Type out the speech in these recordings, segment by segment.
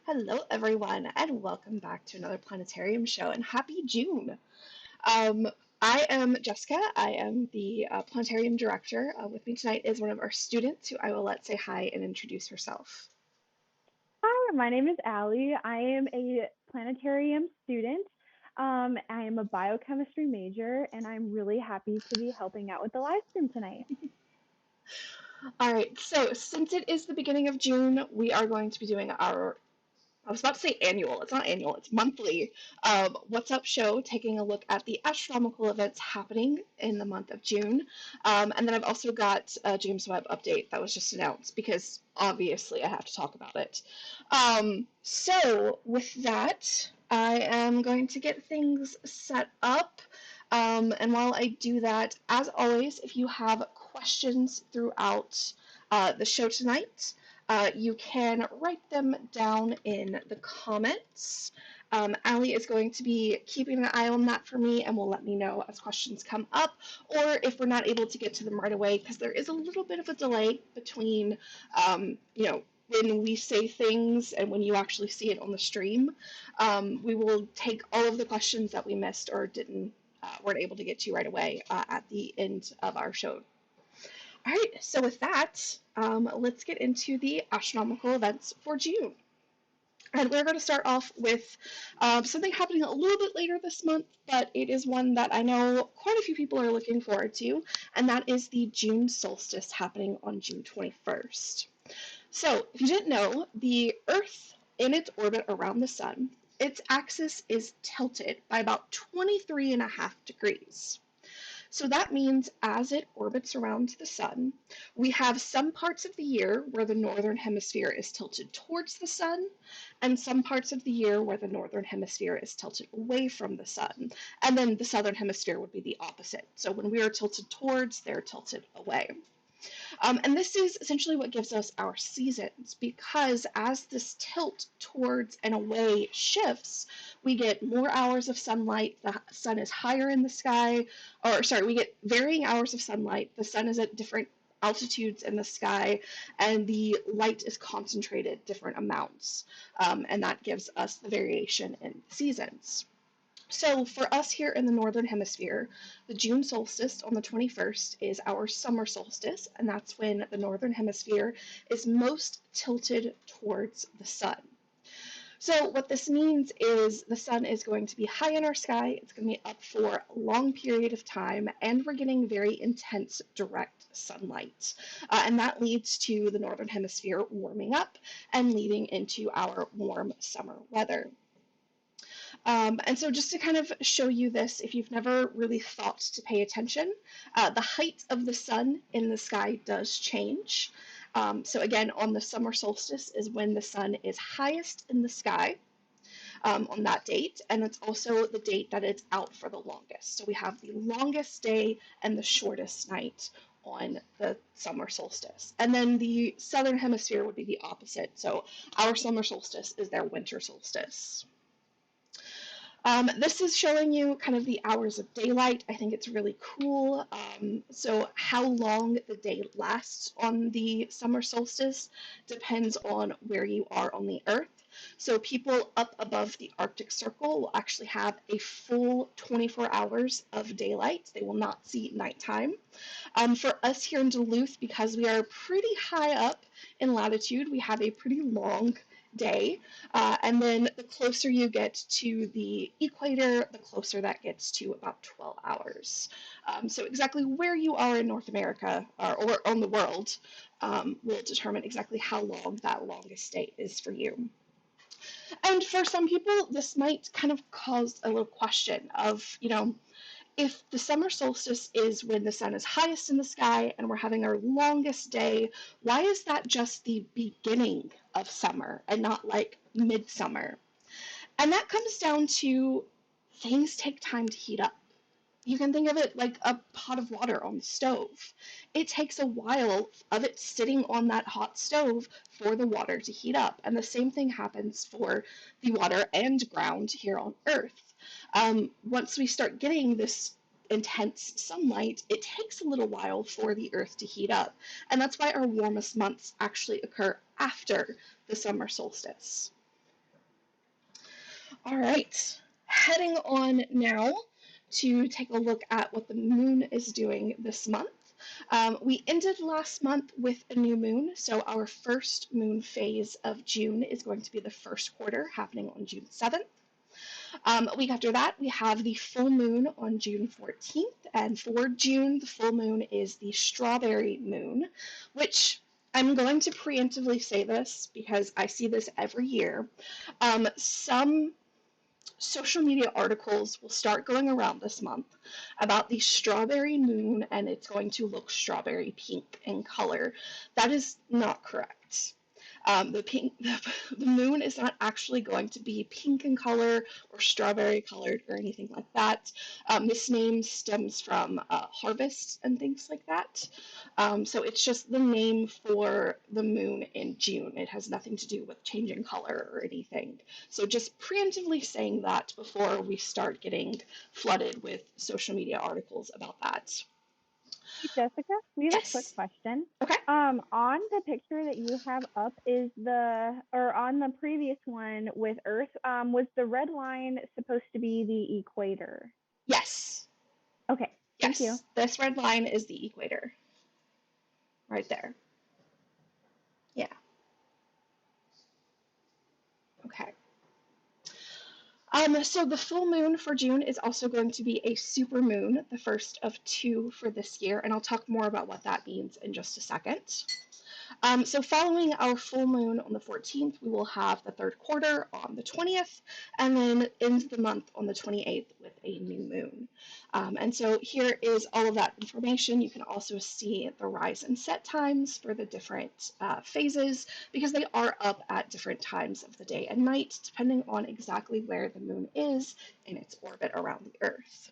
Hello, everyone, and welcome back to another Planetarium show, and happy June. Um, I am Jessica. I am the Planetarium director. With me tonight is one of our students who I will let say hi and introduce herself. Hi, my name is Allie. I am a planetarium student. I am a biochemistry major, and I'm really happy to be helping out with the live stream tonight. All right, so since it is the beginning of June, we are going to be doing our I was about to say annual. It's not annual, it's monthly. What's Up show, taking a look at the astronomical events happening in the month of June. And then I've also got a James Webb update that was just announced because obviously I have to talk about it. So, with that, I am going to get things set up. And while I do that, as always, if you have questions throughout the show tonight, you can write them down in the comments. Allie is going to be keeping an eye on that for me and will let me know as questions come up, or if we're not able to get to them right away, because there is a little bit of a delay between, when we say things and when you actually see it on the stream. We will take all of the questions that we missed or weren't able to get to right away at the end of our show. All right, so with that, let's get into the astronomical events for June. And we're going to start off with something happening a little bit later this month, but it is one that I know quite a few people are looking forward to, and that is the June solstice happening on June 21st. So, if you didn't know, the Earth in its orbit around the Sun, its axis is tilted by about 23.5 degrees. So that means as it orbits around the sun, we have some parts of the year where the northern hemisphere is tilted towards the sun, and some parts of the year where the northern hemisphere is tilted away from the sun. And then the southern hemisphere would be the opposite. So when we are tilted towards, they're tilted away. And this is essentially what gives us our seasons, because as this tilt towards and away shifts, we get more hours of sunlight, the sun is higher in the sky, or sorry, we get varying hours of sunlight, the sun is at different altitudes in the sky, and the light is concentrated different amounts, and that gives us the variation in seasons. So, for us here in the Northern Hemisphere, the June solstice on the 21st is our summer solstice, and that's when the Northern Hemisphere is most tilted towards the sun. So, what this means is the sun is going to be high in our sky, it's going to be up for a long period of time, and we're getting very intense direct sunlight. And that leads to the Northern Hemisphere warming up and leading into our warm summer weather. And so just to kind of show you this, if you've never really thought to pay attention, the height of the sun in the sky does change. So again, on the summer solstice is when the sun is highest in the sky on that date, and it's also the date that it's out for the longest. So we have the longest day and the shortest night on the summer solstice. And then the southern hemisphere would be the opposite. So our summer solstice is their winter solstice. This is showing you kind of the hours of daylight. I think it's really cool. So how long the day lasts on the summer solstice depends on where you are on the Earth. So people up above the Arctic Circle will actually have a full 24 hours of daylight. They will not see nighttime. For us here in Duluth, because we are pretty high up in latitude, we have a pretty long day. And then the closer you get to the equator, the closer that gets to about 12 hours. So exactly where you are in North America or on the world will determine exactly how long that longest day is for you. And for some people, this might kind of cause a little question of, if the summer solstice is when the sun is highest in the sky and we're having our longest day, why is that just the beginning of summer and not like midsummer? And that comes down to things take time to heat up. You can think of it like a pot of water on the stove. It takes a while of it sitting on that hot stove for the water to heat up. And the same thing happens for the water and ground here on Earth. Once we start getting this intense sunlight, it takes a little while for the Earth to heat up. And that's why our warmest months actually occur after the summer solstice. All right, heading on now to take a look at what the moon is doing this month. We ended last month with a new moon, so our first moon phase of June is going to be the first quarter happening on June 7th. A week after that, we have the full moon on June 14th, and for June, the full moon is the strawberry moon, which I'm going to preemptively say this because I see this every year. Some social media articles will start going around this month about the strawberry moon, and it's going to look strawberry pink in color. That is not correct. The moon is not actually going to be pink in color or strawberry colored or anything like that. This name stems from harvests and things like that. So it's just the name for the moon in June. It has nothing to do with changing color or anything. So just preemptively saying that before we start getting flooded with social media articles about that. Hey, Jessica, we have a quick Yes. question. Okay. On the picture that you have up or on the previous one with Earth, was the red line supposed to be the equator? Yes. Okay, thank you. Yes. This red line is the equator. Right there. Yeah. Okay. So the full moon for June is also going to be a supermoon, the first of two for this year, and I'll talk more about what that means in just a second. So following our full moon on the 14th, we will have the third quarter on the 20th, and then end the month on the 28th with a new moon. And so here is all of that information. You can also see the rise and set times for the different phases, because they are up at different times of the day and night, depending on exactly where the moon is in its orbit around the Earth.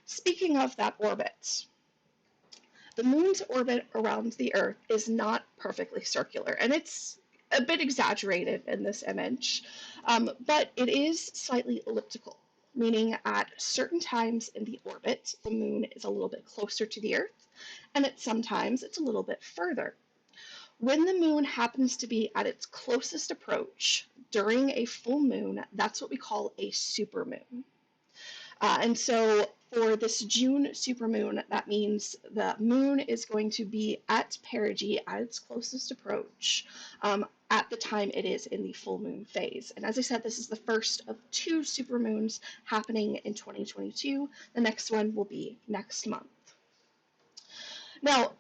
Speaking of that orbit, the moon's orbit around the Earth is not perfectly circular, and it's a bit exaggerated in this image, but it is slightly elliptical, meaning at certain times in the orbit, the moon is a little bit closer to the Earth, and at some times it's a little bit further. When the moon happens to be at its closest approach during a full moon, that's what we call a supermoon. And so for this June supermoon, that means the moon is going to be at perigee, at its closest approach, at the time it is in the full moon phase. And as I said, this is the first of two supermoons happening in 2022. The next one will be next month. Now,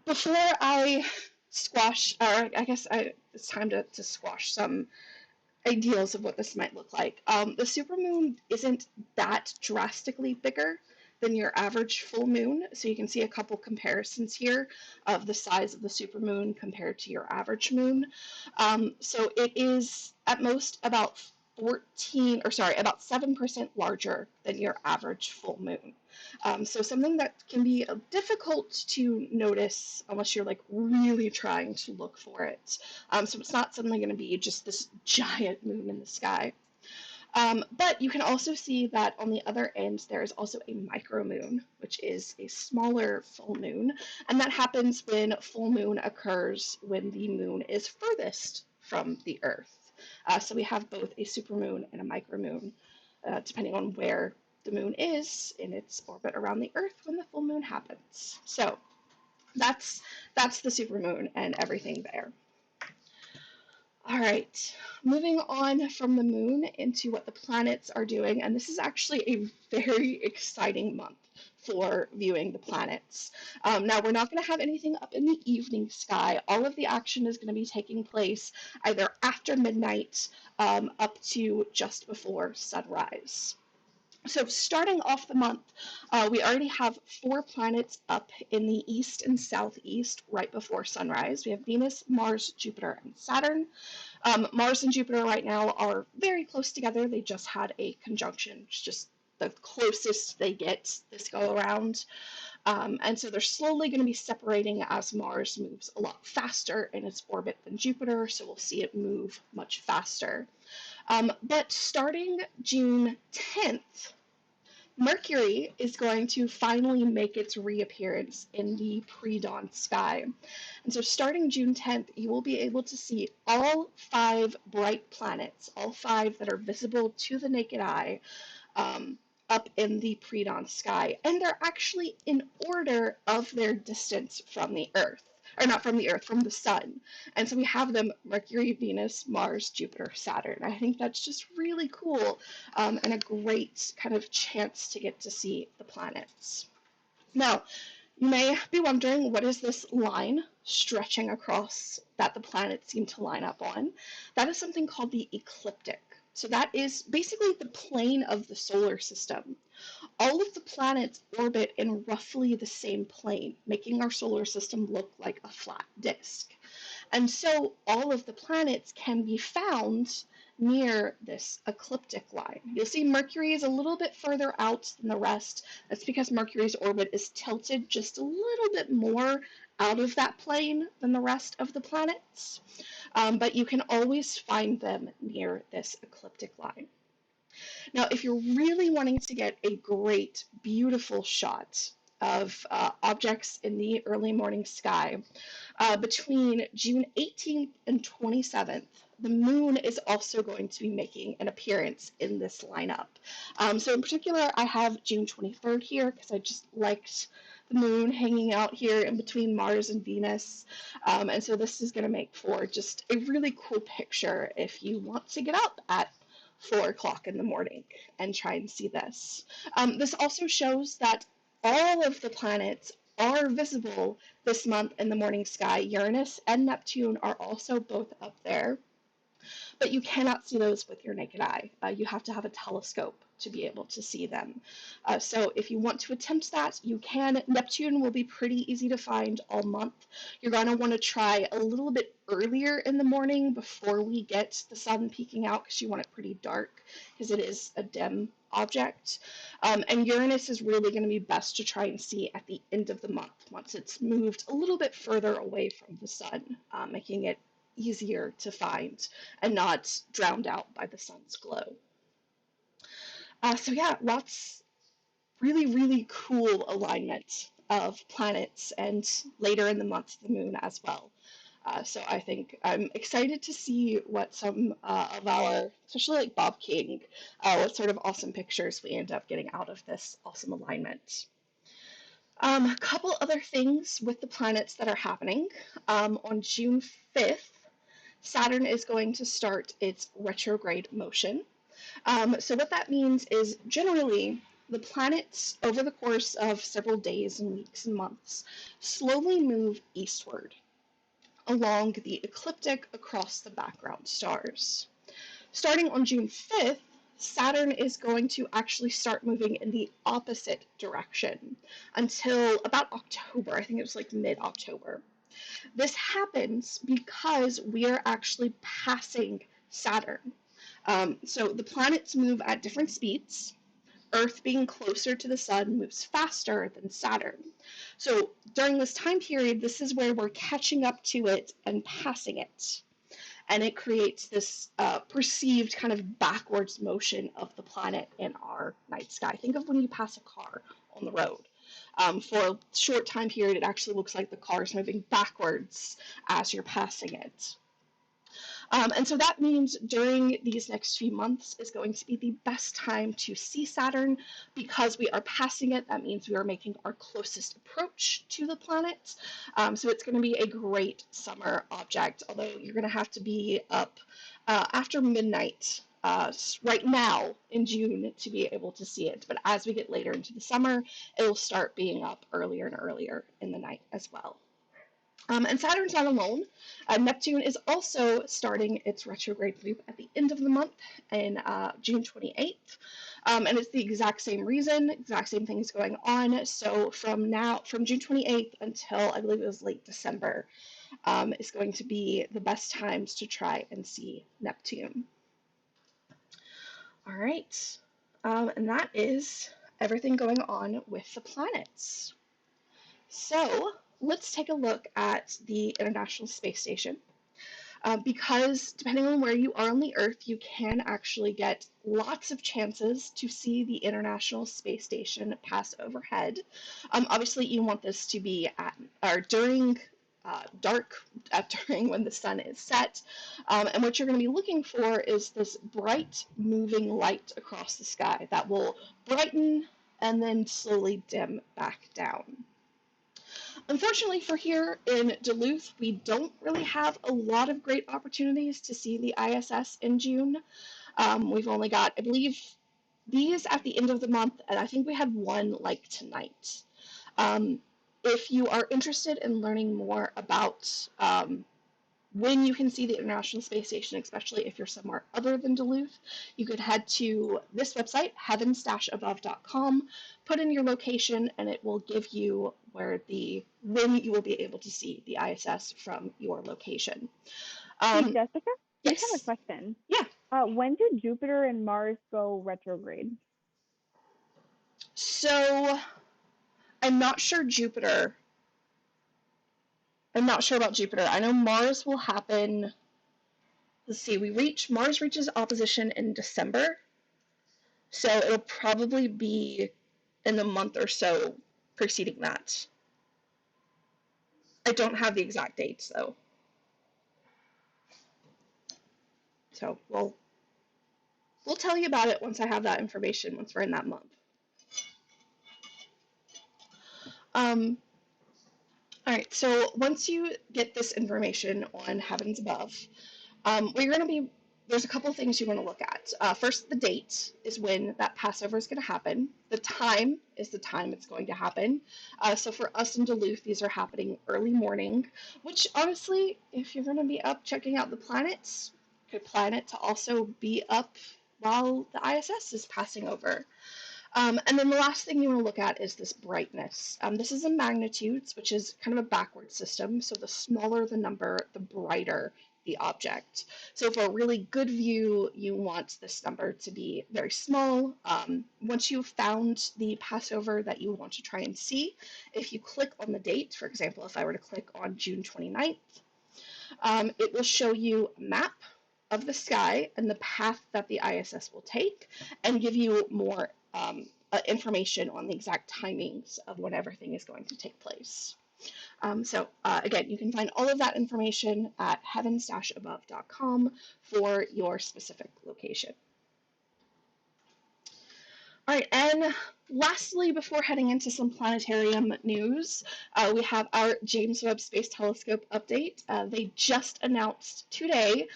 before I squash, or I guess it's time to squash some ideals of what this might look like. The supermoon isn't that drastically bigger than your average full moon, so you can see a couple comparisons here of the size of the supermoon compared to your average moon. So it is at most about about 7% larger than your average full moon. So something that can be difficult to notice unless you're like really trying to look for it. So it's not suddenly going to be just this giant moon in the sky. But you can also see that on the other end, there is also a micromoon, which is a smaller full moon. And that happens when full moon occurs when the moon is furthest from the Earth. So we have both a supermoon and a micromoon, depending on where the moon is in its orbit around the Earth when the full moon happens. So that's the supermoon and everything there. All right, moving on from the moon into what the planets are doing, and this is actually a very exciting month for viewing the planets. Now, we're not going to have anything up in the evening sky. All of the action is going to be taking place either after midnight up to just before sunrise. So starting off the month, we already have 4 planets up in the east and southeast right before sunrise. We have Venus, Mars, Jupiter, and Saturn. Mars and Jupiter right now are very close together. They just had a conjunction. It's just the closest they get this go around. And so they're slowly going to be separating as Mars moves a lot faster in its orbit than Jupiter, so we'll see it move much faster. But starting June 10th, Mercury is going to finally make its reappearance in the pre-dawn sky. And so starting June 10th, you will be able to see all 5 bright planets, all 5 that are visible to the naked eye, um, up in the pre-dawn sky. And they're actually in order of their distance from the Earth. Or not from the Earth, from the Sun. And so we have them Mercury, Venus, Mars, Jupiter, Saturn. I think that's just really cool, and a great kind of chance to get to see the planets. Now, you may be wondering, what is this line stretching across that the planets seem to line up on? That is something called the ecliptic. So that is basically the plane of the solar system. All of the planets orbit in roughly the same plane, making our solar system look like a flat disk. And so all of the planets can be found near this ecliptic line. You'll see Mercury is a little bit further out than the rest. That's because Mercury's orbit is tilted just a little bit more out of that plane than the rest of the planets. But you can always find them near this ecliptic line. Now, if you're really wanting to get a great, beautiful shot of objects in the early morning sky, between June 18th and 27th, the moon is also going to be making an appearance in this lineup. So in particular, I have June 23rd here because I just liked the moon hanging out here in between Mars and Venus. And so this is going to make for just a really cool picture if you want to get up at 4 o'clock in the morning and try and see this. This also shows that all of the planets are visible this month in the morning sky. Uranus and Neptune are also both up there, but you cannot see those with your naked eye. You have to have a telescope to be able to see them. So if you want to attempt that, you can. Neptune will be pretty easy to find all month. You're going to want to try a little bit earlier in the morning before we get the sun peeking out, because you want it pretty dark because it is a dim object. And Uranus is really going to be best to try and see at the end of the month, once it's moved a little bit further away from the sun, making it easier to find and not drowned out by the sun's glow. So yeah, lots really, really cool alignment of planets, and later in the month, the moon as well. So I think I'm excited to see what some of our, especially like Bob King, what sort of awesome pictures we end up getting out of this awesome alignment. A couple other things with the planets that are happening. On June 5th, Saturn is going to start its retrograde motion. So what that means is generally the planets, over the course of several days and weeks and months, slowly move eastward along the ecliptic across the background stars. Starting on June 5th, Saturn is going to actually start moving in the opposite direction until about October. I think it was like mid-October. This happens because we are actually passing Saturn. So the planets move at different speeds. Earth, being closer to the sun, moves faster than Saturn. So during this time period, this is where we're catching up to it and passing it. And it creates this perceived kind of backwards motion of the planet in our night sky. Think of when you pass a car on the road. For a short time period, it actually looks like the car is moving backwards as you're passing it. And so that means during these next few months is going to be the best time to see Saturn, because we are passing it. That means we are making our closest approach to the planet. So it's going to be a great summer object, although you're going to have to be up after midnight right now in June to be able to see it. But as we get later into the summer, it'll start being up earlier and earlier in the night as well. And Saturn's not alone. Neptune is also starting its retrograde loop at the end of the month in June 28th. And it's the exact same reason, exact same things going on. So from June 28th until I believe it was late December, is going to be the best times to try and see Neptune. All right. And that is everything going on with the planets. So let's take a look at the International Space Station. because depending on where you are on the Earth, you can actually get lots of chances to see the International Space Station pass overhead. Obviously, you want this to be at or during dark, during when the sun is set. And what you're going to be looking for is this bright moving light across the sky that will brighten and then slowly dim back down. Unfortunately for here in Duluth, we don't really have a lot of great opportunities to see the ISS in June. We've only got, I believe, these at the end of the month, and I think we had one like tonight. If you are interested in learning more about when you can see the International Space Station, especially if you're somewhere other than Duluth, you could head to this website, heavens-above.com, put in your location, and it will give you when you will be able to see the ISS from your location. Hey, Jessica, I just have a Yes. question. Yeah. When do Jupiter and Mars go retrograde? So I'm not sure I'm not sure about Jupiter. I know Mars will happen. Let's see, Mars reaches opposition in December. So it'll probably be in the month or so preceding that. I don't have the exact dates though. So we'll tell you about it once I have that information, once we're in that month. All right, so once you get this information on Heavens Above, there's a couple of things you want to look at. First, the date is when that Passover is going to happen. The time is the time it's going to happen. So for us in Duluth, these are happening early morning, which honestly, if you're going to be up checking out the planets, could plan it to also be up while the ISS is passing over. And then the last thing you want to look at is this brightness. This is in magnitudes, which is kind of a backward system. So the smaller the number, the brighter the object. So for a really good view, you want this number to be very small. Once you've found the Passover that you want to try and see, if you click on the date, for example, if I were to click on June 29th, it will show you a map of the sky and the path that the ISS will take and give you more information on the exact timings of when everything is going to take place. Again, you can find all of that information at heavens-above.com for your specific location. All right, and lastly, before heading into some planetarium news, we have our James Webb Space Telescope update. They just announced today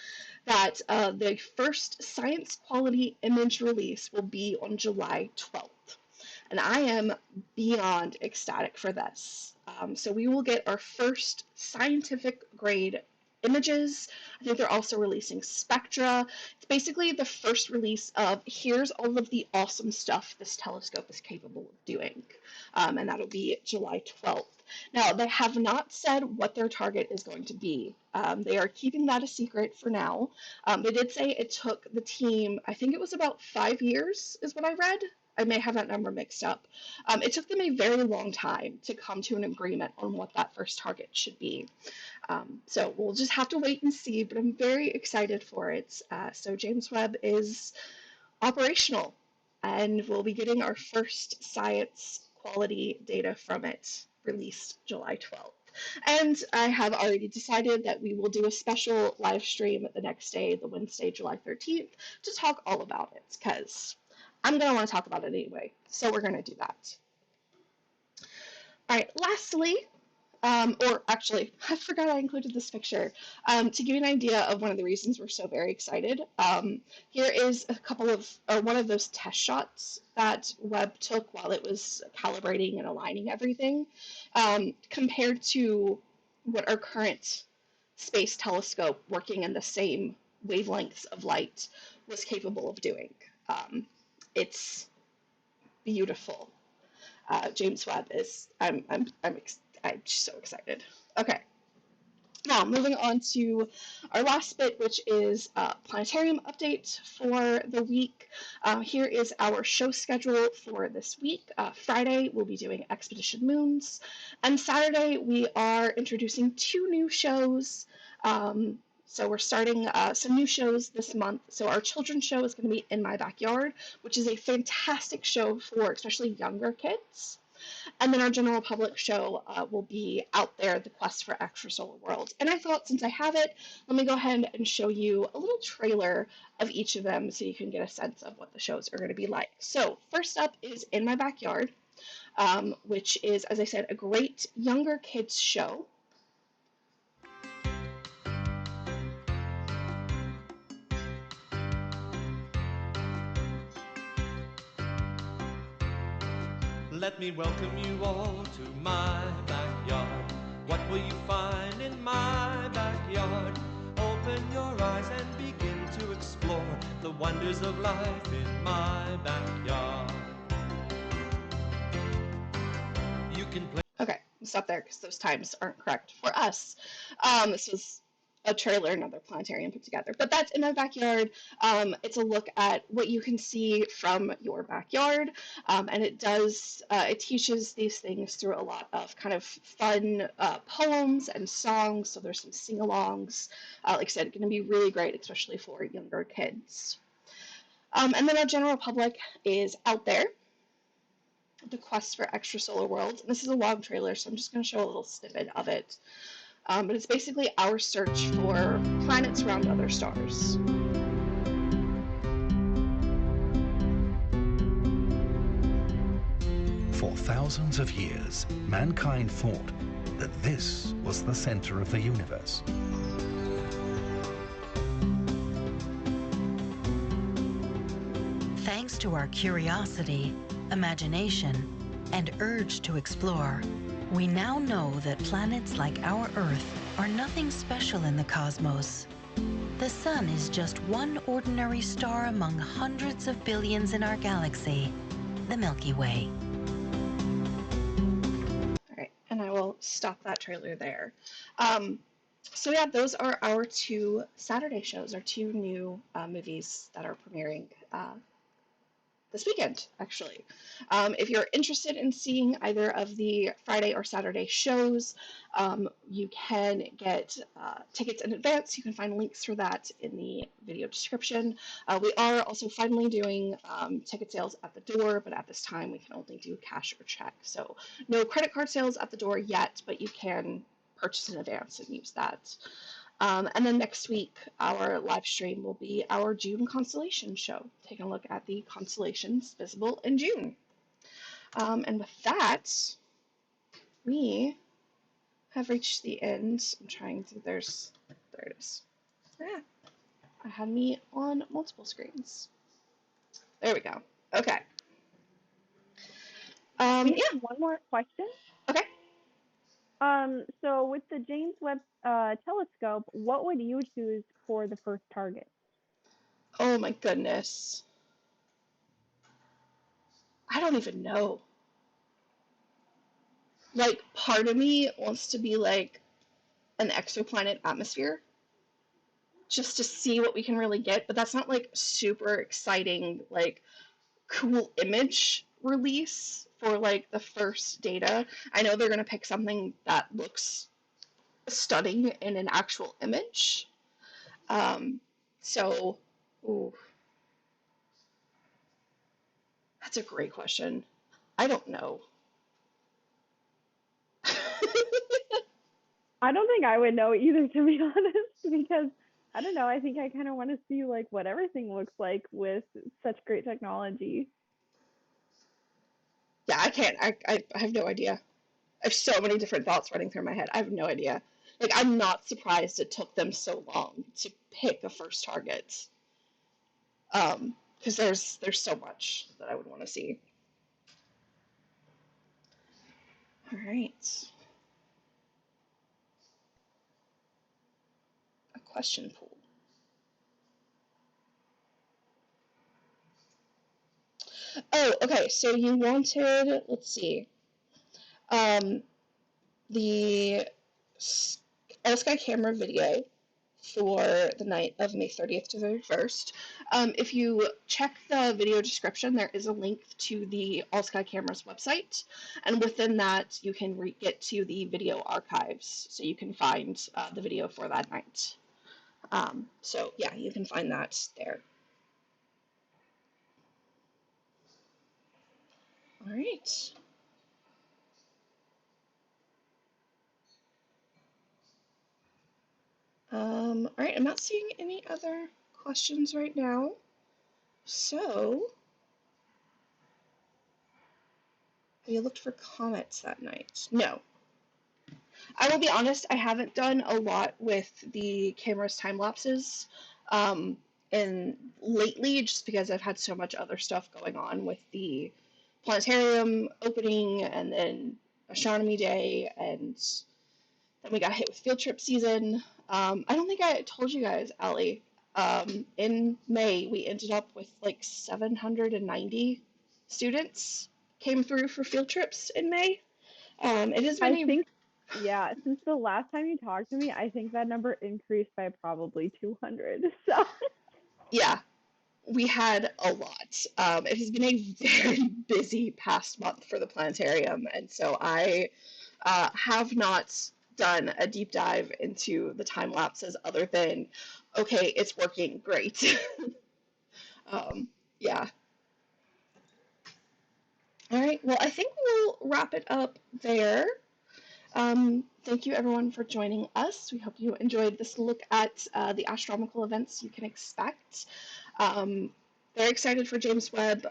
that the first science quality image release will be on July 12th. And I am beyond ecstatic for this. So we will get our first scientific grade images. I think they're also releasing spectra. It's basically the first release of here's all of the awesome stuff this telescope is capable of doing. And that'll be July 12th. Now, they have not said what their target is going to be. They are keeping that a secret for now. They did say it took the team, I think it was about 5 years is what I read. I may have that number mixed up. It took them a very long time to come to an agreement on what that first target should be. So we'll just have to wait and see, but I'm very excited for it. So James Webb is operational, and we'll be getting our first science quality data from it released July 12th. And I have already decided that we will do a special live stream the next day, the Wednesday, July 13th, to talk all about it, because I'm going to want to talk about it anyway, so we're going to do that. All right, lastly, or actually, I forgot I included this picture. To give you an idea of one of the reasons we're so very excited, here is one of those test shots that Webb took while it was calibrating and aligning everything, compared to what our current space telescope working in the same wavelengths of light was capable of doing. It's beautiful. James Webb is, I'm just so excited. Okay, now moving on to our last bit, which is planetarium update for the week. Here is our show schedule for this week. Friday, we'll be doing Expedition Moons, and Saturday, we are introducing 2 new shows. So we're starting some new shows this month. So our children's show is going to be In My Backyard, which is a fantastic show for especially younger kids. And then our general public show will be Out There, The Quest for Extrasolar Worlds. And I thought, since I have it, let me go ahead and show you a little trailer of each of them so you can get a sense of what the shows are going to be like. So first up is In My Backyard, which is, as I said, a great younger kids show. Let me welcome you all to my backyard. What will you find in my backyard? Open your eyes and begin to explore the wonders of life in my backyard. You can play. Okay, I'll stop there because those times aren't correct for us. This was a trailer another planetarium put together, but that's In My Backyard. It's a look at what you can see from your backyard, and it teaches these things through a lot of kind of fun poems and songs. So there's some sing-alongs. Like I said, it's going to be really great, especially for younger kids. And then our general public is Out There, The Quest for Extrasolar Worlds. And this is a long trailer, so I'm just going to show a little snippet of it. But it's basically our search for planets around other stars. For thousands of years, mankind thought that this was the center of the universe. Thanks to our curiosity, imagination, and urge to explore, we now know that planets like our Earth are nothing special in the cosmos. The Sun is just one ordinary star among hundreds of billions in our galaxy, the Milky Way. All right, and I will stop that trailer there. So yeah, those are our two Saturday shows, our two new movies that are premiering this weekend, actually. If you're interested in seeing either of the Friday or Saturday shows, you can get tickets in advance. You can find links for that in the video description. We are also finally doing ticket sales at the door, but at this time we can only do cash or check. So no credit card sales at the door yet, but you can purchase in advance and use that. And then next week, our live stream will be our June constellation show, taking a look at the constellations visible in June. And with that, we have reached the end. I'm trying to, there it is. Yeah, I had me on multiple screens. There we go. Okay. We Yeah. have one more question. Okay. So with the James Webb telescope, what would you choose for the first target? Oh my goodness. I don't even know. Like, part of me wants to be like an exoplanet atmosphere just to see what we can really get, but that's not like super exciting, like cool image release for like the first data. I know they're going to pick something that looks stunning in an actual image. So, ooh, that's a great question. I don't know. I don't think I would know either, to be honest, because I don't know. I think I kind of want to see like what everything looks like with such great technology. Yeah, I can't. I have no idea. I have so many different thoughts running through my head. I have no idea. Like, I'm not surprised it took them so long to pick a first target. Because there's so much that I would want to see. All right. A question pool. Oh, okay. So you wanted, let's see, the Sky camera video for the night of May 30th to 31st. If you check the video description, there is a link to the All Sky Cameras website, and within that you can get to the video archives, so you can find the video for that night. So yeah, you can find that there. All right. All right, I'm not seeing any other questions right now. So, have you looked for comets that night? No. I will be honest, I haven't done a lot with the camera's time lapses and lately, just because I've had so much other stuff going on with the Planetarium opening and then Astronomy Day, and then we got hit with field trip season. I don't think I told you guys, Allie. In May, we ended up with like 790 students came through for field trips in May. It has been I think, yeah, since the last time you talked to me, I think that number increased by probably 200. So, yeah, we had a lot. It has been a very busy past month for the planetarium, and so I have not done a deep dive into the time lapses other than, okay, it's working great. Yeah. All right. Well, I think we'll wrap it up there. Thank you everyone for joining us. We hope you enjoyed this look at the astronomical events you can expect. Um, very excited for James Webb.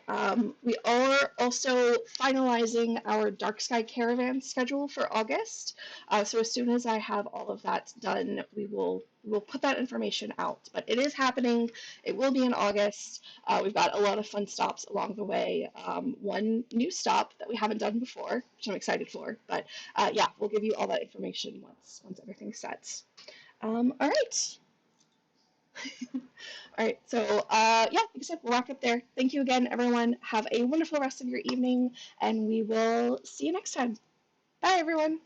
We are also finalizing our dark sky caravan schedule for August. So as soon as I have all of that done, we'll put that information out. But it is happening. It will be in August. We've got a lot of fun stops along the way. One new stop that we haven't done before, which I'm excited for. But yeah, we'll give you all that information once everything's set. All right. All right, so yeah, like I said, we'll wrap up there. Thank you again, everyone. Have a wonderful rest of your evening, and we will see you next time. Bye, everyone.